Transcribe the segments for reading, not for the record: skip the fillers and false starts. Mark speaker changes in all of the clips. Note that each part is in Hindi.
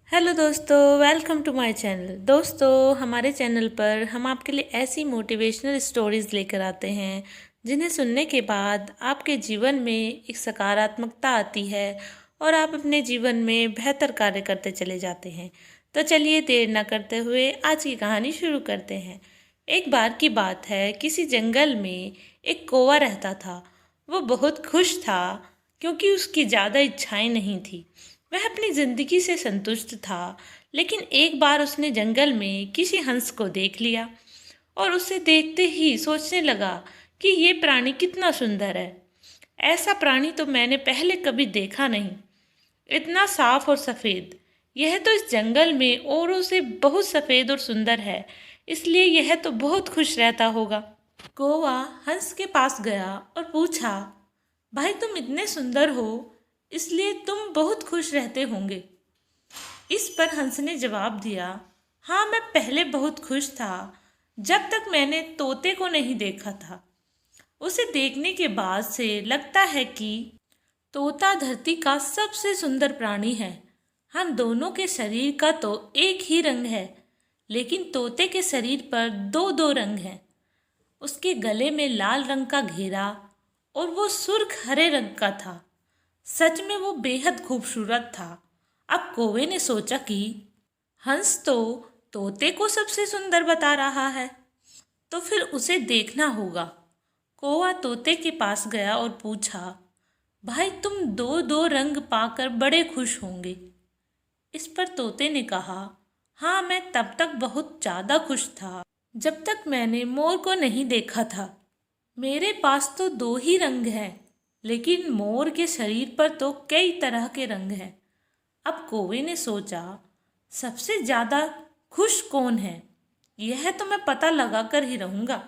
Speaker 1: हेलो दोस्तों, वेलकम टू माय चैनल। दोस्तों, हमारे चैनल पर हम आपके लिए ऐसी मोटिवेशनल स्टोरीज़ लेकर आते हैं जिन्हें सुनने के बाद आपके जीवन में एक सकारात्मकता आती है और आप अपने जीवन में बेहतर कार्य करते चले जाते हैं। तो चलिए देर न करते हुए आज की कहानी शुरू करते हैं। एक बार की बात है, किसी जंगल में एक कौवा रहता था। वो बहुत खुश था क्योंकि उसकी ज़्यादा इच्छाएं नहीं थी। वह अपनी जिंदगी से संतुष्ट था, लेकिन एक बार उसने जंगल में किसी हंस को देख लिया और उसे देखते ही सोचने लगा कि ये प्राणी कितना सुंदर है। ऐसा प्राणी तो मैंने पहले कभी देखा नहीं, इतना साफ और सफ़ेद। यह तो इस जंगल में औरों से बहुत सफ़ेद और सुंदर है, इसलिए यह तो बहुत खुश रहता होगा। कौवा हंस के पास गया और पूछा, भाई तुम इतने सुंदर हो, इसलिए तुम बहुत खुश रहते होंगे। इस पर हंस ने जवाब दिया, हाँ मैं पहले बहुत खुश था, जब तक मैंने तोते को नहीं देखा था। उसे देखने के बाद से लगता है कि तोता धरती का सबसे सुंदर प्राणी है। हम दोनों के शरीर का तो एक ही रंग है, लेकिन तोते के शरीर पर दो दो रंग हैं। उसके गले में लाल रंग का घेरा और वो सुर्ख हरे रंग का था। सच में वो बेहद खूबसूरत था। अब कौवे ने सोचा कि हंस तो तोते को सबसे सुंदर बता रहा है, तो फिर उसे देखना होगा। कौवा तोते के पास गया और पूछा, भाई तुम दो दो रंग पाकर बड़े खुश होंगे। इस पर तोते ने कहा, हाँ मैं तब तक बहुत ज़्यादा खुश था जब तक मैंने मोर को नहीं देखा था। मेरे पास तो दो ही रंग हैं, लेकिन मोर के शरीर पर तो कई तरह के रंग हैं। अब कौवे ने सोचा, सबसे ज़्यादा खुश कौन है, यह तो मैं पता लगा कर ही रहूँगा।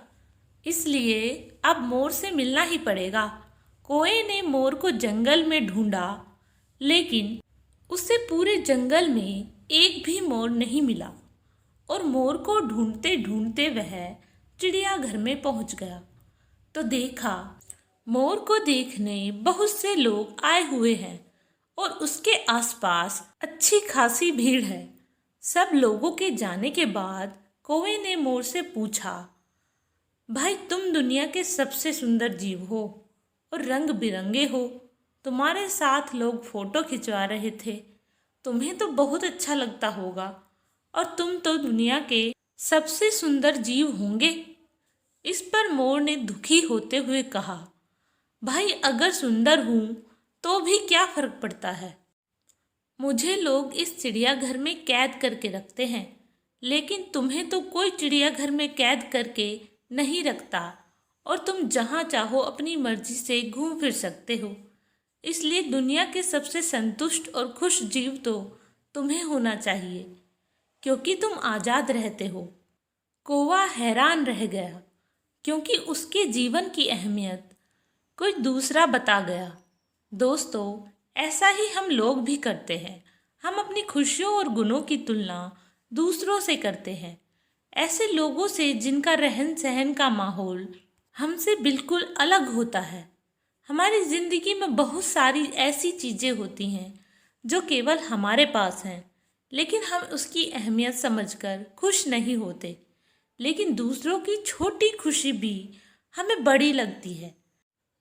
Speaker 1: इसलिए अब मोर से मिलना ही पड़ेगा। कौवे ने मोर को जंगल में ढूंढा, लेकिन उसे पूरे जंगल में एक भी मोर नहीं मिला और मोर को ढूंढते ढूंढते वह चिड़ियाघर में पहुंच गया तो देखा, मोर को देखने बहुत से लोग आए हुए हैं और उसके आसपास अच्छी खासी भीड़ है। सब लोगों के जाने के बाद कौवे ने मोर से पूछा, भाई तुम दुनिया के सबसे सुंदर जीव हो और रंग बिरंगे हो। तुम्हारे साथ लोग फोटो खिंचवा रहे थे, तुम्हें तो बहुत अच्छा लगता होगा और तुम तो दुनिया के सबसे सुंदर जीव होंगे। इस पर मोर ने दुखी होते हुए कहा, भाई अगर सुंदर हूँ तो भी क्या फर्क पड़ता है। मुझे लोग इस चिड़ियाघर में कैद करके रखते हैं, लेकिन तुम्हें तो कोई चिड़ियाघर में कैद करके नहीं रखता और तुम जहाँ चाहो अपनी मर्जी से घूम फिर सकते हो। इसलिए दुनिया के सबसे संतुष्ट और खुश जीव तो तुम्हें होना चाहिए, क्योंकि तुम आज़ाद रहते हो। कौवा हैरान रह गया, क्योंकि उसके जीवन की अहमियत कोई दूसरा बता गया। दोस्तों, ऐसा ही हम लोग भी करते हैं। हम अपनी खुशियों और गुणों की तुलना दूसरों से करते हैं, ऐसे लोगों से जिनका रहन सहन का माहौल हमसे बिल्कुल अलग होता है। हमारी ज़िंदगी में बहुत सारी ऐसी चीज़ें होती हैं जो केवल हमारे पास हैं, लेकिन हम उसकी अहमियत समझकर खुश नहीं होते। लेकिन दूसरों की छोटी खुशी भी हमें बड़ी लगती है,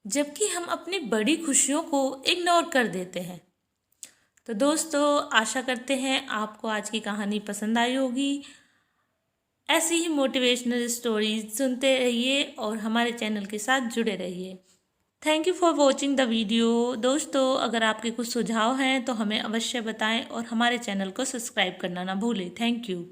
Speaker 1: जबकि हम अपनी बड़ी खुशियों को इग्नोर कर देते हैं। तो दोस्तों, आशा करते हैं आपको आज की कहानी पसंद आई होगी। ऐसी ही मोटिवेशनल स्टोरीज सुनते रहिए और हमारे चैनल के साथ जुड़े रहिए। Thank you for watching the video. दोस्तों, अगर आपके कुछ सुझाव हैं तो हमें अवश्य बताएं और हमारे चैनल को सब्सक्राइब करना ना भूलें। Thank you.